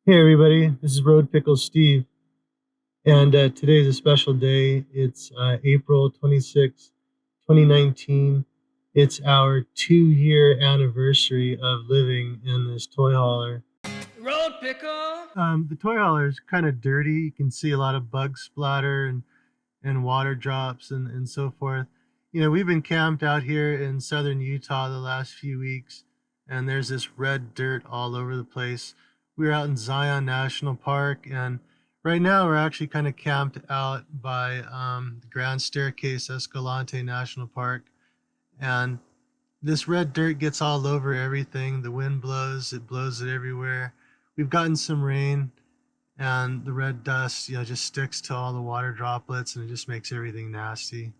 Hey everybody, this is Road Pickle Steve, and today is a special day. It's April 26, 2019. It's our 2-year anniversary of living in this toy hauler. Road pickle. The toy hauler is kind of dirty. You can see a lot of bug splatter and water drops and so forth. We've been camped out here in southern Utah the last few weeks, and there's this red dirt all over the place. We were out in Zion National Park, and right now we're actually kind of camped out by the Grand Staircase Escalante National Park. And this red dirt gets all over everything. The wind blows, it blows it everywhere. We've gotten some rain, and the red dust, just sticks to all the water droplets and it just makes everything nasty.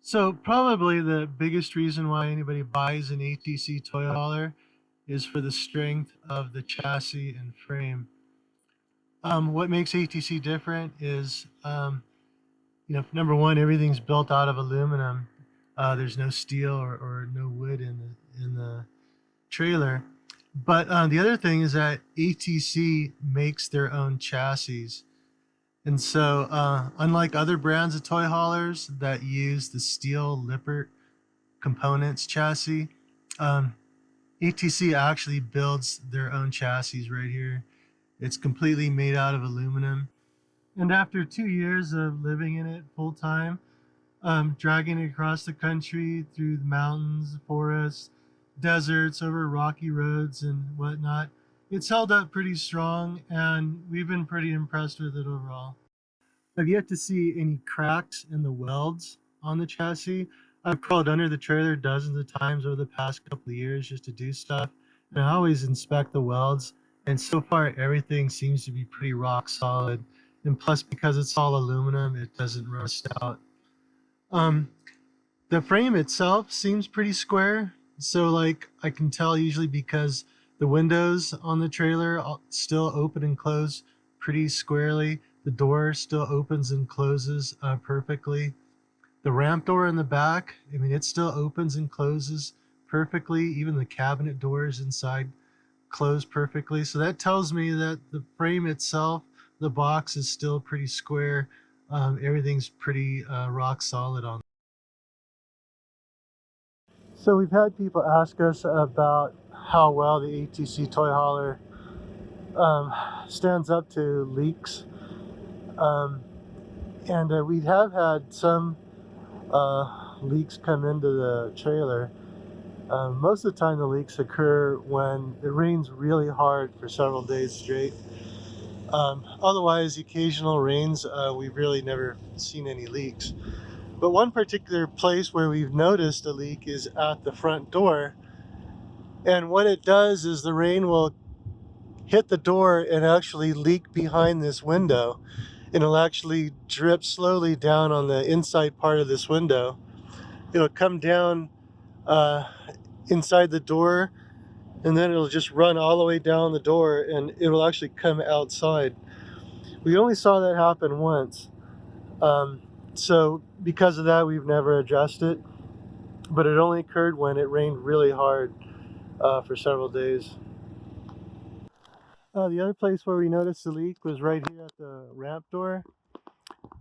So probably the biggest reason why anybody buys an ATC toy hauler is for the strength of the chassis and frame. What makes ATC different is, number one, everything's built out of aluminum. There's no steel or no wood in the trailer. But the other thing is that ATC makes their own chassis. And so, unlike other brands of toy haulers that use the steel Lippert components chassis, um, ATC actually builds their own chassis right here. It's completely made out of aluminum. And after 2 years of living in it full time, dragging it across the country through the mountains, forests, deserts, over rocky roads, and whatnot, it's held up pretty strong, and we've been pretty impressed with it overall. I've yet to see any cracks in the welds on the chassis. I've crawled under the trailer dozens of times over the past couple of years just to do stuff, and I always inspect the welds, and so far everything seems to be pretty rock solid. And plus, because it's all aluminum, it doesn't rust out. Um, the frame itself seems pretty square, so like I can tell usually because the windows on the trailer still open and close pretty squarely. The door still opens and closes perfectly. The ramp door in the back, I mean, it still opens and closes perfectly. Even the cabinet doors inside close perfectly. So that tells me that the frame itself, the box is still pretty square. Everything's pretty rock solid on. So we've had people ask us about how well the ATC toy hauler stands up to leaks. Um, and we have had some leaks come into the trailer. Most of the time the leaks occur when it rains really hard for several days straight. Otherwise, the occasional rains, we've really never seen any leaks. But one particular place where we've noticed a leak is at the front door. And what it does is the rain will hit the door and actually leak behind this window. And it'll actually drip slowly down on the inside part of this window. It'll come down uh, inside the door, and then it'll just run all the way down the door, and it will actually come outside. We only saw that happen once. So because of that, we've never addressed it. But it only occurred when it rained really hard for several days. The other place where we noticed the leak was right here at the ramp door.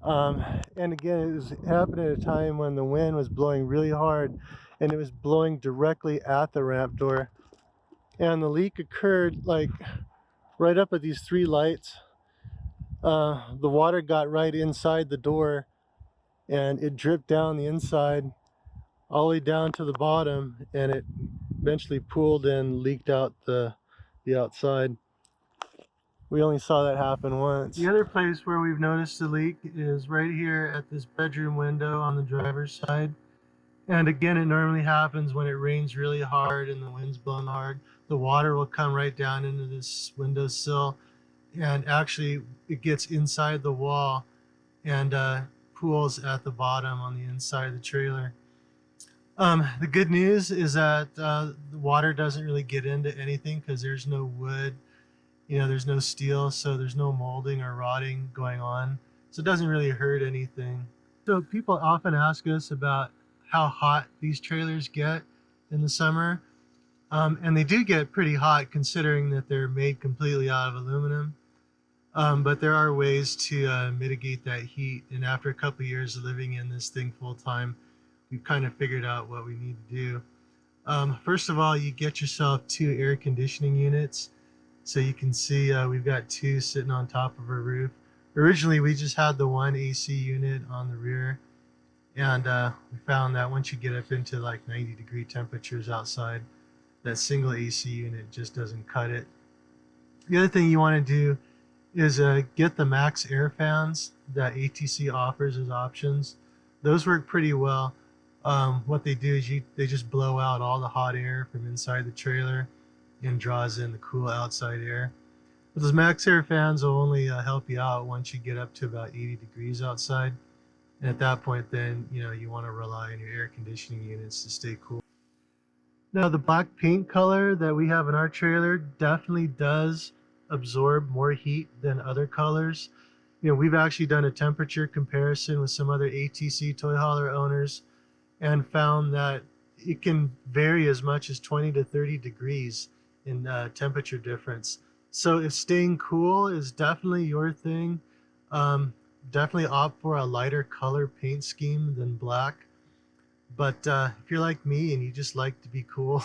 And again, it was happening at a time when the wind was blowing really hard, and it was blowing directly at the ramp door. And the leak occurred like right up at these three lights. The water got right inside the door, and it dripped down the inside all the way down to the bottom, and it eventually pooled and leaked out the outside. We only saw that happen once. The other place where we've noticed the leak is right here at this bedroom window on the driver's side. And again, it normally happens when it rains really hard and the wind's blowing hard. The water will come right down into this windowsill, and actually it gets inside the wall and pools at the bottom on the inside of the trailer. The good news is that the water doesn't really get into anything because there's no wood, there's no steel, so there's no molding or rotting going on. So it doesn't really hurt anything. So people often ask us about how hot these trailers get in the summer. And they do get pretty hot considering that they're made completely out of aluminum. But there are ways to mitigate that heat. And after a couple of years of living in this thing full time, we've kind of figured out what we need to do. First of all, you get yourself 2 air conditioning units. So you can see we've got 2 sitting on top of our roof. Originally, we just had the one AC unit on the rear. And we found that once you get up into like 90-degree temperatures outside, that single AC unit just doesn't cut it. The other thing you want to do is get the max air fans that ATC offers as options. Those work pretty well. What they do is they just blow out all the hot air from inside the trailer and draws in the cool outside air. But those max air fans will only help you out once you get up to about 80 degrees outside. And at that point, then you want to rely on your air conditioning units to stay cool. Now, the black paint color that we have in our trailer definitely does absorb more heat than other colors. We've actually done a temperature comparison with some other ATC Toy Hauler owners and found that it can vary as much as 20 to 30 degrees in temperature difference. So if staying cool is definitely your thing, definitely opt for a lighter color paint scheme than black. But if you're like me and you just like to be cool,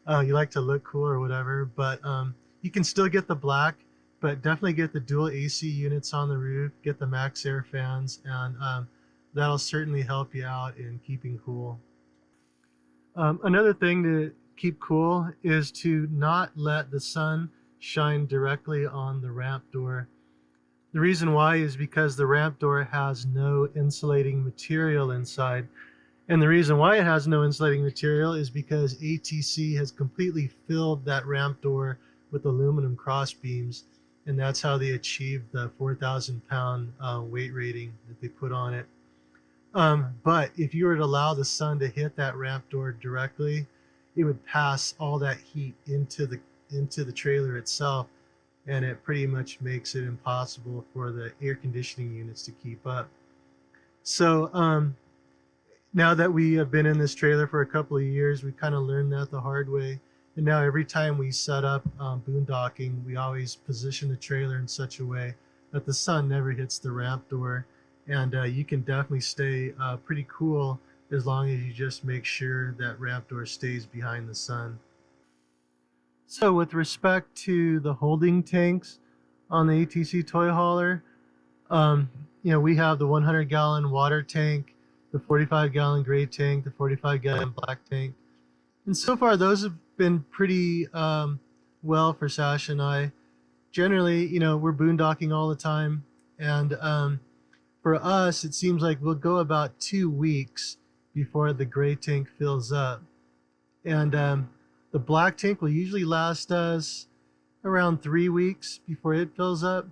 you like to look cool or whatever, but you can still get the black, but definitely get the dual AC units on the roof, get the max air fans, and that'll certainly help you out in keeping cool. Another thing to keep cool is to not let the sun shine directly on the ramp door. The reason why is because the ramp door has no insulating material inside. And the reason why it has no insulating material is because ATC has completely filled that ramp door with aluminum cross beams. And that's how they achieved the 4,000 pound weight rating that they put on it. But if you were to allow the sun to hit that ramp door directly, it would pass all that heat into the trailer itself, and it pretty much makes it impossible for the air conditioning units to keep up. So now that we have been in this trailer for a couple of years, we kind of learned that the hard way. And now every time we set up boondocking, we always position the trailer in such a way that the sun never hits the ramp door. And you can definitely stay pretty cool as long as you just make sure that ramp door stays behind the sun. So with respect to the holding tanks on the ATC Toy Hauler, we have the 100-gallon water tank, the 45-gallon gray tank, the 45-gallon black tank. And so far, those have been pretty well for Sasha and I. Generally, we're boondocking all the time. And for us, it seems like we'll go about 2 weeks before the gray tank fills up. And the black tank will usually last us around 3 weeks before it fills up.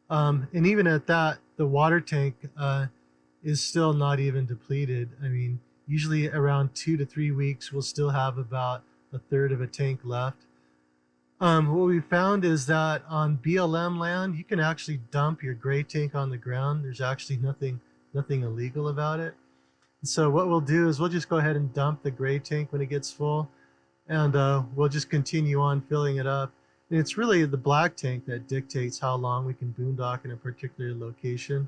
And even at that, the water tank is still not even depleted. I mean, usually around 2 to 3 weeks, we'll still have about a third of a tank left. What we found is that on BLM land, you can actually dump your gray tank on the ground. There's actually nothing illegal about it. And so what we'll do is we'll just go ahead and dump the gray tank when it gets full, and we'll just continue on filling it up. And it's really the black tank that dictates how long we can boondock in a particular location.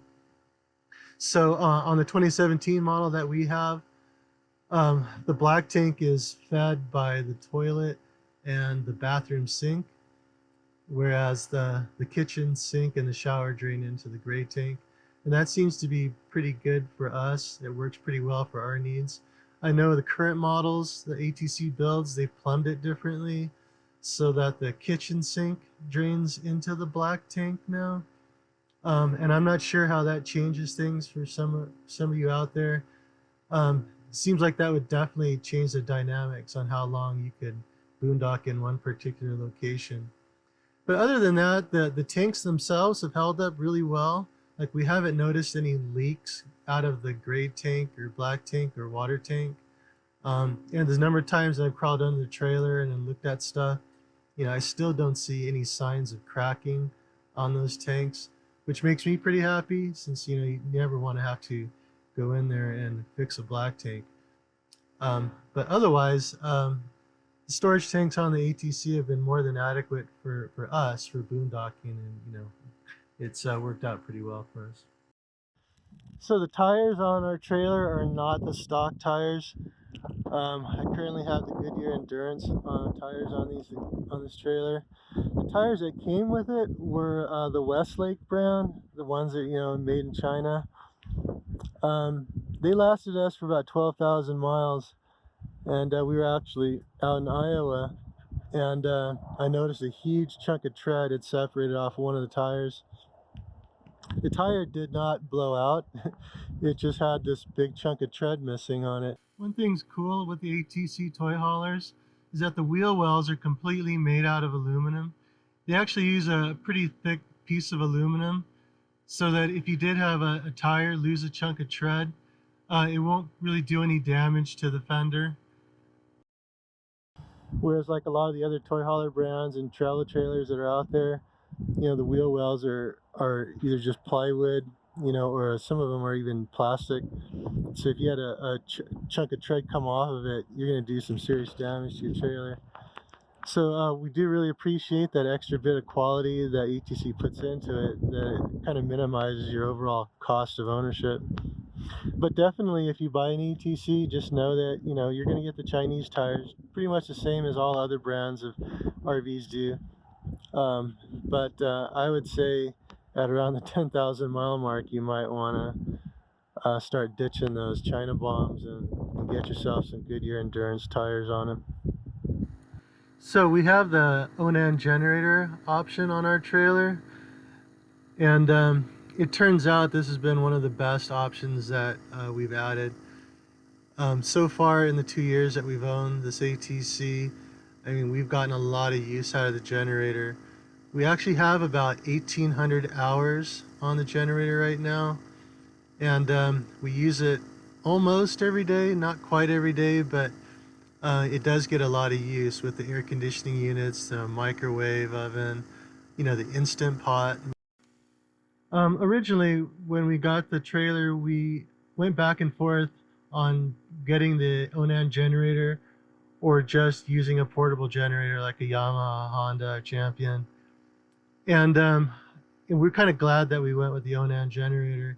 So on the 2017 model that we have, the black tank is fed by the toilet and the bathroom sink, whereas the kitchen sink and the shower drain into the gray tank. And that seems to be pretty good for us. It works pretty well for our needs. I know the current models, the ATC builds, they've plumbed it differently so that the kitchen sink drains into the black tank now. And I'm not sure how that changes things for some of you out there. Seems like that would definitely change the dynamics on how long you could boondock in one particular location. But other than that, the tanks themselves have held up really well. Like, we haven't noticed any leaks out of the gray tank or black tank or water tank. And the number of times I've crawled under the trailer and looked at stuff, I still don't see any signs of cracking on those tanks, which makes me pretty happy, since you never want to have to go in there and fix a black tank. But otherwise, the storage tanks on the ATC have been more than adequate for us for boondocking, and it's worked out pretty well for us. So the tires on our trailer are not the stock tires. I currently have the Goodyear Endurance tires on this trailer. The tires that came with it were the Westlake brand, the ones that made in China. They lasted us for about 12,000 miles, and we were actually out in Iowa, and I noticed a huge chunk of tread had separated off one of the tires. The tire did not blow out. It just had this big chunk of tread missing on it. One thing's cool with the ATC Toy Haulers is that the wheel wells are completely made out of aluminum. They actually use a pretty thick piece of aluminum so that if you did have a tire lose a chunk of tread, it won't really do any damage to the fender. Whereas like a lot of the other toy hauler brands and travel trailers that are out there, the wheel wells are either just plywood, or some of them are even plastic. So if you had a chunk of tread come off of it, you're going to do some serious damage to your trailer. So we do really appreciate that extra bit of quality that ATC puts into it, that it kind of minimizes your overall cost of ownership. But definitely, if you buy an ATC, just know that you're going to get the Chinese tires, pretty much the same as all other brands of RVs do. But I would say at around the 10,000 mile mark, you might want to start ditching those China bombs and get yourself some Goodyear Endurance tires on them. So we have the Onan Generator option on our trailer, and it turns out this has been one of the best options that we've added. So far in the 2 years that we've owned this ATC, I mean, we've gotten a lot of use out of the generator. We actually have about 1,800 hours on the generator right now, and we use it almost every day, not quite every day, but it does get a lot of use with the air conditioning units, the microwave oven, the Instant Pot. Originally, when we got the trailer, we went back and forth on getting the Onan generator or just using a portable generator like a Yamaha, Honda, or Champion. And we're kind of glad that we went with the Onan generator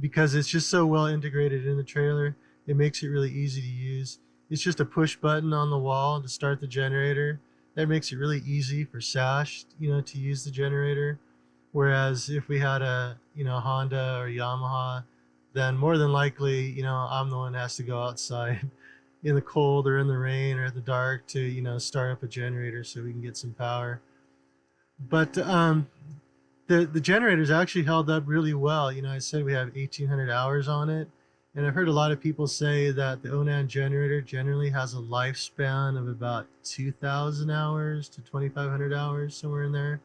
because it's just so well integrated in the trailer. It makes it really easy to use. It's just a push button on the wall to start the generator. That makes it really easy for Sash, to use the generator. Whereas if we had a, Honda or Yamaha, then more than likely, I'm the one that has to go outside in the cold or in the rain or at the dark to, start up a generator so we can get some power. But the generator's actually held up really well. I said we have 1,800 hours on it. And I've heard a lot of people say that the Onan generator generally has a lifespan of about 2,000 hours to 2,500 hours, somewhere in there.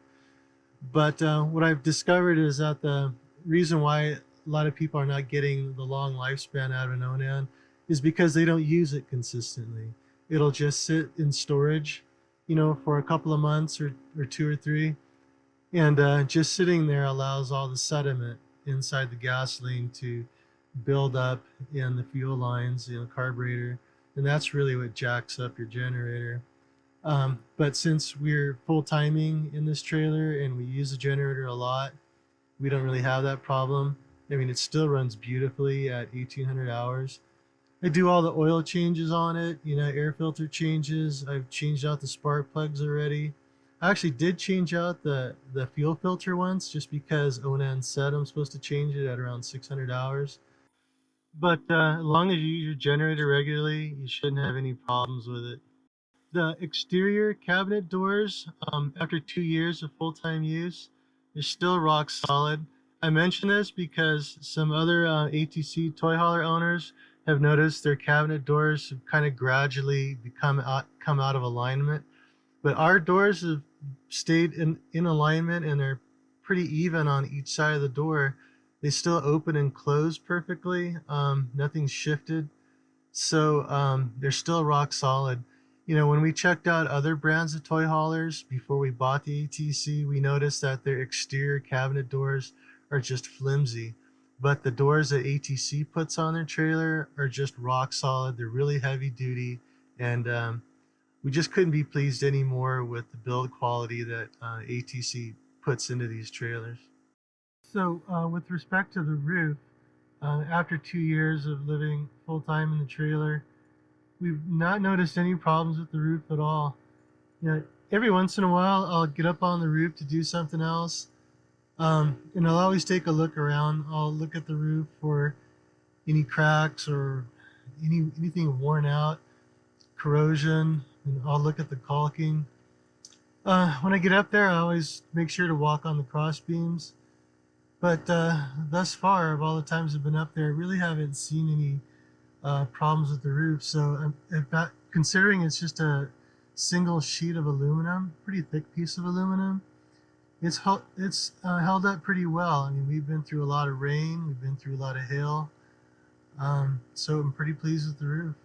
But what I've discovered is that the reason why a lot of people are not getting the long lifespan out of an Onan is because they don't use it consistently. It'll just sit in storage, for a couple of months or 2 or 3. And just sitting there allows all the sediment inside the gasoline to build up in the fuel lines, carburetor. And that's really what jacks up your generator. But since we're full timing in this trailer and we use the generator a lot, we don't really have that problem. I mean, it still runs beautifully at 1,800 hours. I do all the oil changes on it, air filter changes. I've changed out the spark plugs already. I actually did change out the fuel filter once just because Onan said I'm supposed to change it at around 600 hours. But as long as you use your generator regularly, you shouldn't have any problems with it. The exterior cabinet doors, after 2 years of full-time use, they're still rock solid. I mention this because some other ATC Toy Hauler owners have noticed their cabinet doors have kind of gradually come out of alignment. But our doors have stayed in alignment and they're pretty even on each side of the door. They still open and close perfectly. Nothing's shifted. So they're still rock solid. When we checked out other brands of toy haulers before we bought the ATC, we noticed that their exterior cabinet doors are just flimsy. But the doors that ATC puts on their trailer are just rock solid. They're really heavy duty and we just couldn't be pleased anymore with the build quality that ATC puts into these trailers. So, with respect to the roof, after 2 years of living full time in the trailer, we've not noticed any problems with the roof at all. You know, every once in a while, I'll get up on the roof to do something else, and I'll always take a look around. I'll look at the roof for any cracks or anything worn out, corrosion, and I'll look at the caulking. When I get up there, I always make sure to walk on the cross beams. But thus far, of all the times I've been up there, I really haven't seen any problems with the roof. So, considering it's just a single sheet of aluminum, pretty thick piece of aluminum, it's held up pretty well. I mean, we've been through a lot of rain, we've been through a lot of hail, so I'm pretty pleased with the roof.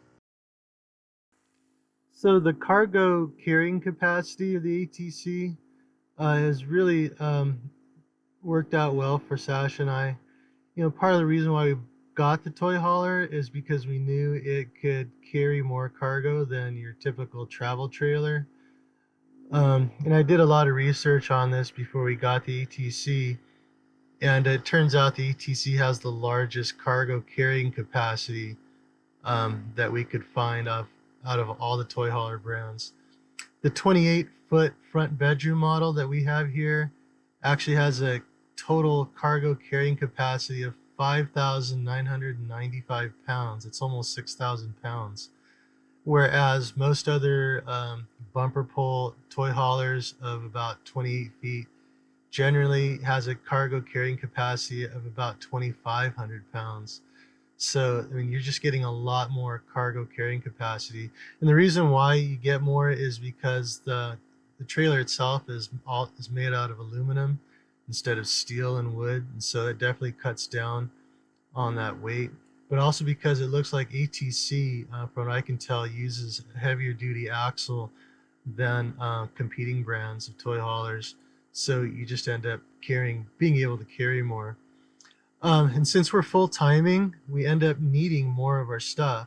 So the cargo carrying capacity of the ATC has really worked out well for Sash and I. You know, part of the reason why we got the toy hauler is because we knew it could carry more cargo than your typical travel trailer. And I did a lot of research on this before we got the ATC, and it turns out the ATC has the largest cargo carrying capacity that we could find out of all the toy hauler brands. The 28-foot front bedroom model that we have here actually has a total cargo carrying capacity of 5,995 pounds. It's almost 6,000 pounds. Whereas most other bumper pull toy haulers of about 28 feet generally has a cargo carrying capacity of about 2,500 pounds. So, I mean, you're just getting a lot more cargo carrying capacity. And the reason why you get more is because the trailer itself is made out of aluminum instead of steel and wood. And so it definitely cuts down on that weight. But also because it looks like ATC, from what I can tell, uses a heavier duty axle than competing brands of toy haulers. So you just end up being able to carry more. And since we're full timing, we end up needing more of our stuff.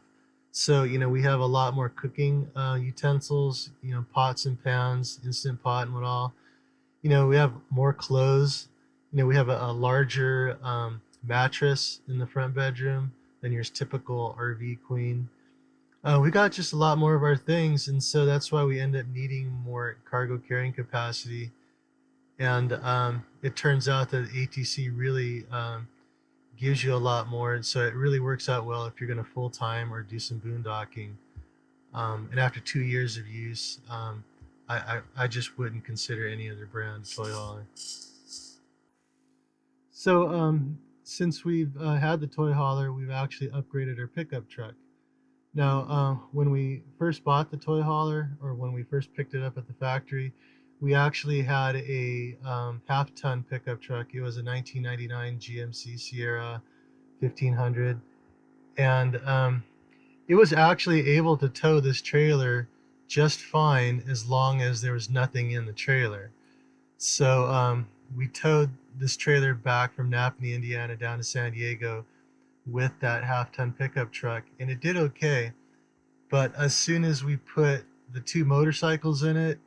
So, you know, we have a lot more cooking utensils, you know, pots and pans, Instant Pot and what all. You know, we have more clothes. You know, we have a larger mattress in the front bedroom than your typical RV queen. We got just a lot more of our things, and so that's why we end up needing more cargo carrying capacity. And it turns out that ATC really gives you a lot more, and so it really works out well if you're going to full time or do some boondocking. And after 2 years of use, I just wouldn't consider any other brand toy hauler. So since we've had the toy hauler, we've actually upgraded our pickup truck. Now, when we first bought the toy hauler, or when we first picked it up at the factory, we actually had a half-ton pickup truck. It was a 1999 GMC Sierra 1500, and it was actually able to tow this trailer just fine as long as there was nothing in the trailer. So we towed this trailer back from Napanee, Indiana, down to San Diego with that half-ton pickup truck, and it did okay. But as soon as we put the two motorcycles in it,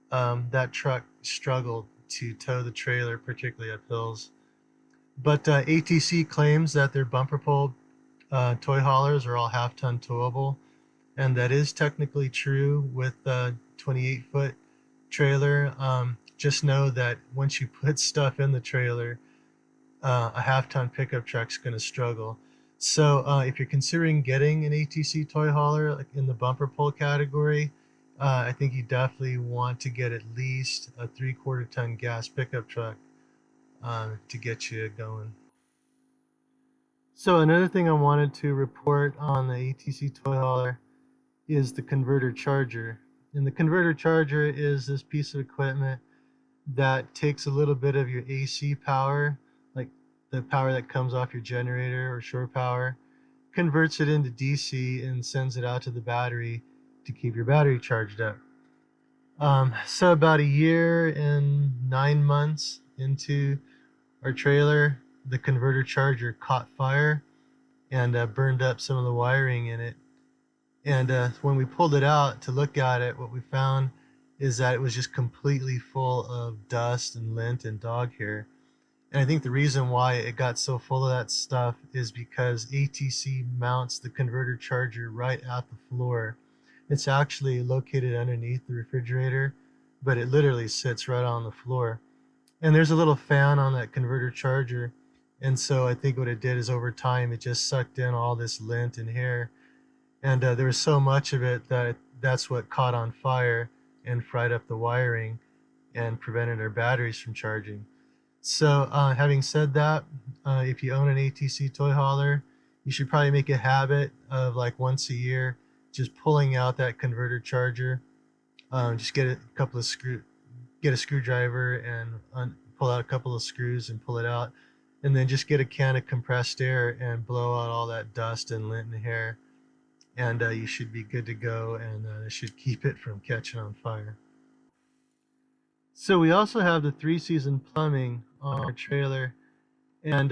that truck struggled to tow the trailer, particularly up hills. But ATC claims that their bumper pull toy haulers are all half-ton towable, and that is technically true with the 28-foot trailer. Just know that once you put stuff in the trailer, a half-ton pickup truck's going to struggle. So if you're considering getting an ATC toy hauler, like in the bumper pull category, I think you definitely want to get at least a 3/4 ton gas pickup truck to get you going. So another thing I wanted to report on the ATC toy hauler is the converter charger. And the converter charger is this piece of equipment that takes a little bit of your AC power, like the power that comes off your generator or shore power, converts it into DC and sends it out to the battery to keep your battery charged up. So about a year and 9 months into our trailer, the converter charger caught fire and burned up some of the wiring in it. And when we pulled it out to look at it, what we found is that it was just completely full of dust and lint and dog hair. And I think the reason why it got so full of that stuff is because ATC mounts the converter charger right at the floor. It's actually located underneath the refrigerator, but it literally sits right on the floor. And there's a little fan on that converter charger. And so I think what it did is over time, it just sucked in all this lint and hair. And there was so much of it that that's what caught on fire and fried up the wiring and prevented our batteries from charging. So, having said that, if you own an ATC toy hauler, you should probably make a habit of like once a year just pulling out that converter charger. Just get a screwdriver and pull out a couple of screws and pull it out, and then just get a can of compressed air and blow out all that dust and lint and hair, and you should be good to go, and it should keep it from catching on fire. So we also have the three-season plumbing on our trailer, and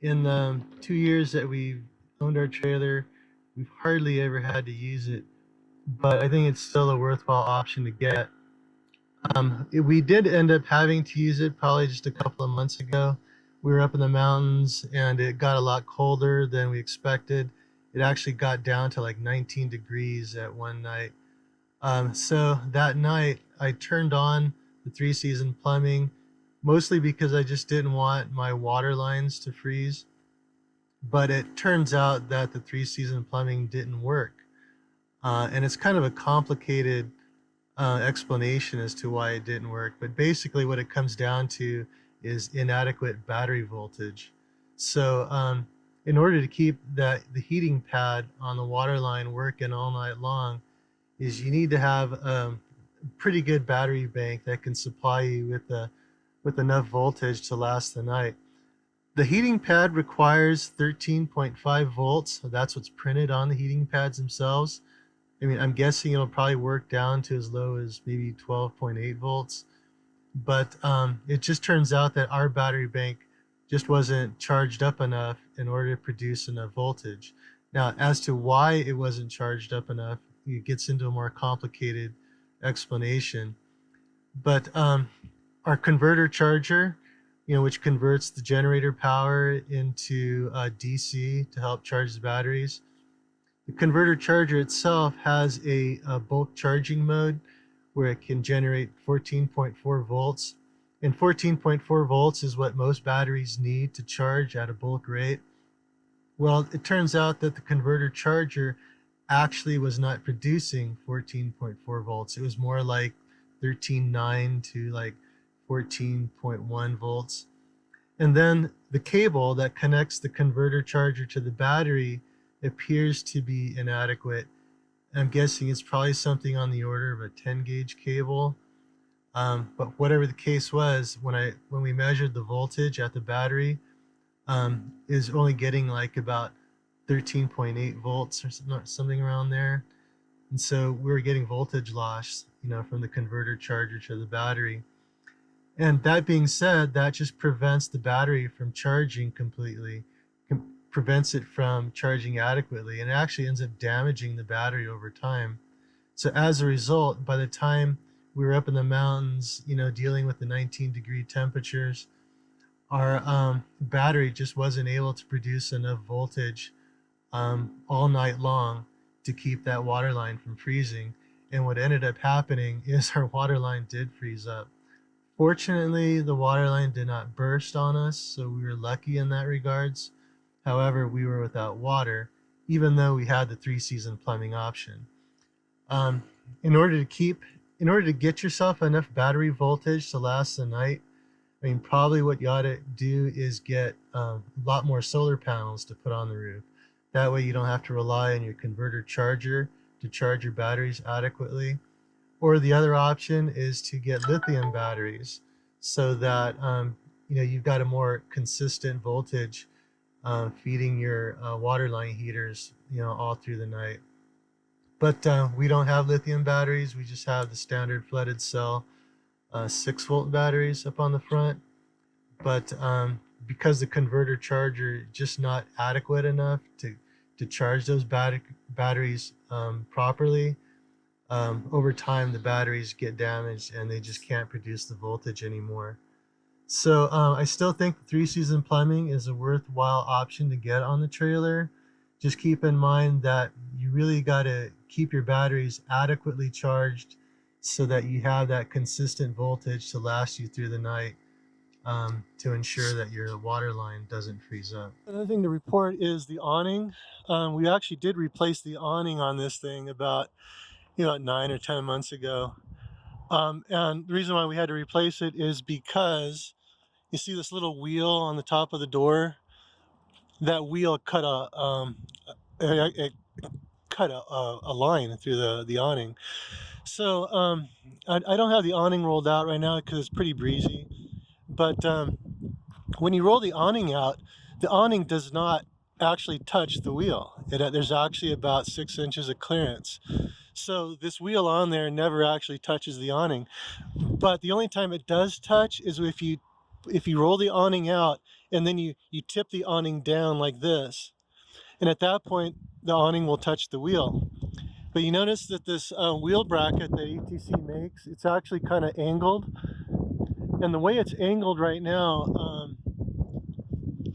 in the 2 years that we've owned our trailer, we've hardly ever had to use it, but I think it's still a worthwhile option to get. We did end up having to use it probably just a couple of months ago. We were up in the mountains and it got a lot colder than we expected. It actually got down to like 19 degrees at one night. So that night I turned on the three-season plumbing, mostly because I just didn't want my water lines to freeze. But it turns out that the three-season plumbing didn't work. And it's kind of a complicated explanation as to why it didn't work. But basically what it comes down to is inadequate battery voltage. So in order to keep the heating pad on the water line working all night long, is you need to have a pretty good battery bank that can supply you with enough voltage to last the night. The heating pad requires 13.5 volts. So that's what's printed on the heating pads themselves. I mean, I'm guessing it'll probably work down to as low as maybe 12.8 volts. But it just turns out that our battery bank just wasn't charged up enough in order to produce enough voltage. Now, as to why it wasn't charged up enough, it gets into a more complicated explanation. But our converter charger, which converts the generator power into DC to help charge the batteries, the converter charger itself has a bulk charging mode where it can generate 14.4 volts. And 14.4 volts is what most batteries need to charge at a bulk rate. Well, it turns out that the converter charger actually was not producing 14.4 volts. It was more like 13.9 to like 14.1 volts. And then the cable that connects the converter charger to the battery appears to be inadequate. I'm guessing it's probably something on the order of a 10 gauge cable. But whatever the case was, when we measured the voltage at the battery, is only getting like about 13.8 volts or something around there. And so we were getting voltage loss, from the converter charger to the battery. And that being said, that just prevents the battery from charging completely, prevents it from charging adequately, and it actually ends up damaging the battery over time. So as a result, by the time we were up in the mountains, dealing with the 19-degree temperatures, our battery just wasn't able to produce enough voltage all night long to keep that water line from freezing. And what ended up happening is our water line did freeze up. Fortunately, the water line did not burst on us, so we were lucky in that regards. However, we were without water, even though we had the three-season plumbing option. Um, in order to get yourself enough battery voltage to last the night, I mean, probably what you ought to do is get a lot more solar panels to put on the roof. That way you don't have to rely on your converter charger to charge your batteries adequately. Or the other option is to get lithium batteries so that you've got a more consistent voltage feeding your water line heaters all through the night. But we don't have lithium batteries. We just have the standard flooded cell 6-volt batteries up on the front. But because the converter charger is just not adequate enough to charge those batteries properly, over time the batteries get damaged and they just can't produce the voltage anymore. So I still think three season plumbing is a worthwhile option to get on the trailer. Just keep in mind that you really got to keep your batteries adequately charged so that you have that consistent voltage to last you through the night, to ensure that your water line doesn't freeze up. Another thing to report is the awning. We actually did replace the awning on this thing about 9 or 10 months ago. And the reason why we had to replace it is because you see this little wheel on the top of the door. That wheel cut it cut a line through the awning. So I don't have the awning rolled out right now because it's pretty breezy. But when you roll the awning out, the awning does not actually touch the wheel. There's actually about 6 inches of clearance. So this wheel on there never actually touches the awning. But the only time it does touch is if you roll the awning out and then you tip the awning down like this. And at that point, the awning will touch the wheel. But you notice that this wheel bracket that ATC makes, it's actually kind of angled. And the way it's angled right now,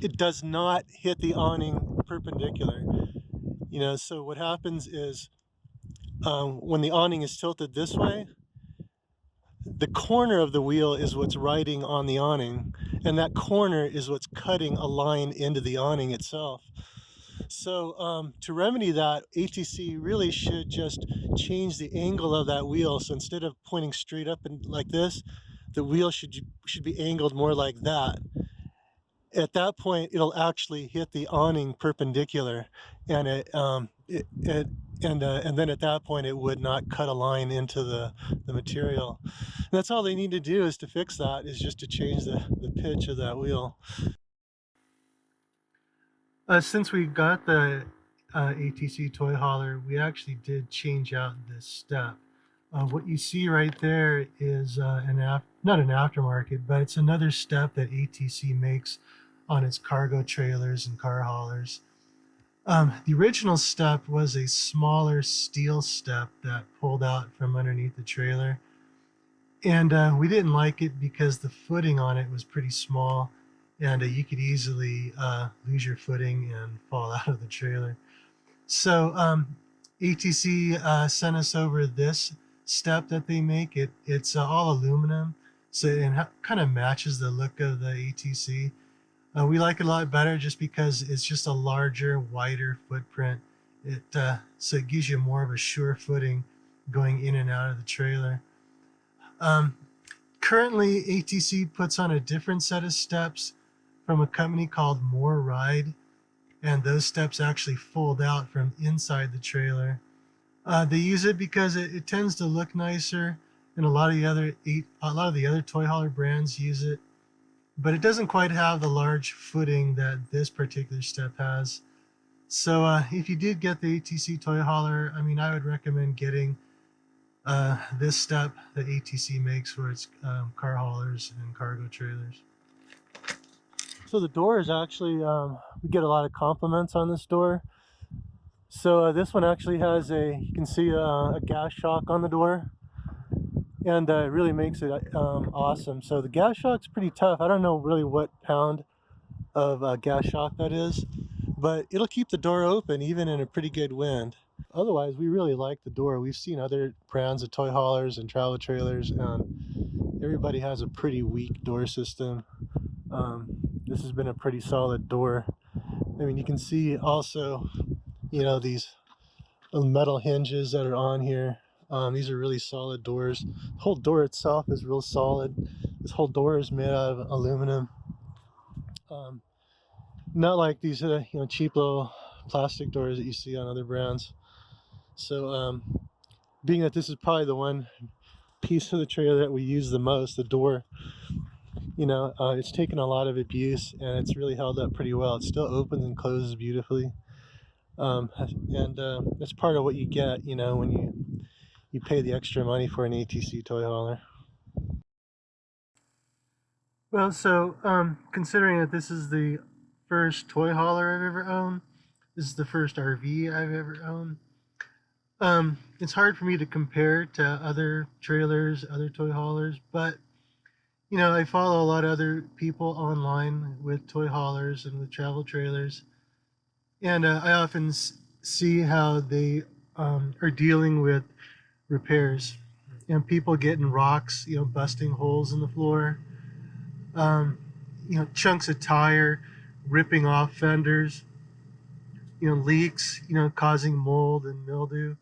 it does not hit the awning perpendicular. So what happens is when the awning is tilted this way, the corner of the wheel is what's riding on the awning, and that corner is what's cutting a line into the awning itself. So to remedy that, ATC really should just change the angle of that wheel. So instead of pointing straight up and like this, the wheel should be angled more like that. At that point, it'll actually hit the awning perpendicular, and and then at that point, it would not cut a line into the material. And that's all they need to do is to fix that, is just to change the pitch of that wheel. Since we got the ATC Toy Hauler, we actually did change out this step. What you see right there is not an aftermarket, but it's another step that ATC makes on its cargo trailers and car haulers. The original step was a smaller steel step that pulled out from underneath the trailer. And we didn't like it because the footing on it was pretty small, and you could easily lose your footing and fall out of the trailer. So ATC sent us over this step that they make. It's all aluminum, so it kind of matches the look of the ATC. We like it a lot better just because it's just a larger, wider footprint. So it gives you more of a sure footing going in and out of the trailer. Um, Currently, ATC puts on a different set of steps from a company called More Ride, and those steps actually fold out from inside the trailer. They use it because it tends to look nicer, and a lot of the other toy hauler brands use it, but it doesn't quite have the large footing that this particular step has. So if you did get the ATC Toy Hauler, I would recommend getting this step that ATC makes for its car haulers and cargo trailers. So the door is actually, we get a lot of compliments on this door. So this one actually has you can see a gas shock on the door, and it really makes it awesome. So the gas shock's pretty tough. I don't know really what pound of gas shock that is, but it'll keep the door open even in a pretty good wind. Otherwise, we really like the door. We've seen other brands of toy haulers and travel trailers, and everybody has a pretty weak door system. This has been a pretty solid door. You can see also, these metal hinges that are on here. These are really solid doors. The whole door itself is real solid. This whole door is made out of aluminum. Not like these cheap little plastic doors that you see on other brands. So being that this is probably the one piece of the trailer that we use the most, the door, it's taken a lot of abuse and it's really held up pretty well. It still opens and closes beautifully. And that's part of what you get, when you pay the extra money for an ATC toy hauler. Well, so considering that this is the first toy hauler I've ever owned, this is the first RV I've ever owned. It's hard for me to compare to other trailers, other toy haulers, but I follow a lot of other people online with toy haulers and with travel trailers, and I often see how they are dealing with repairs and people getting rocks, busting holes in the floor, um, chunks of tire ripping off fenders, leaks, causing mold and mildew.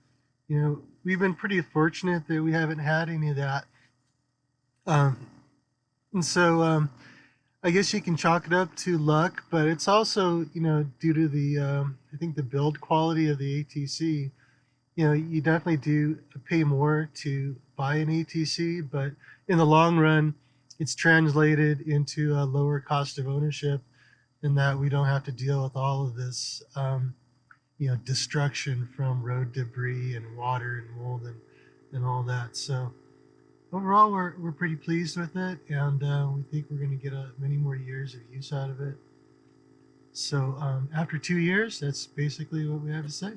We've been pretty fortunate that we haven't had any of that. Um, and so I guess you can chalk it up to luck, but it's also, due to I think the build quality of the ATC. You definitely do pay more to buy an ATC, but in the long run, it's translated into a lower cost of ownership in that we don't have to deal with all of this, destruction from road debris and water and mold and all that. So overall, we're pretty pleased with it, and we think we're going to get many more years of use out of it. So after 2 years, that's basically what we have to say.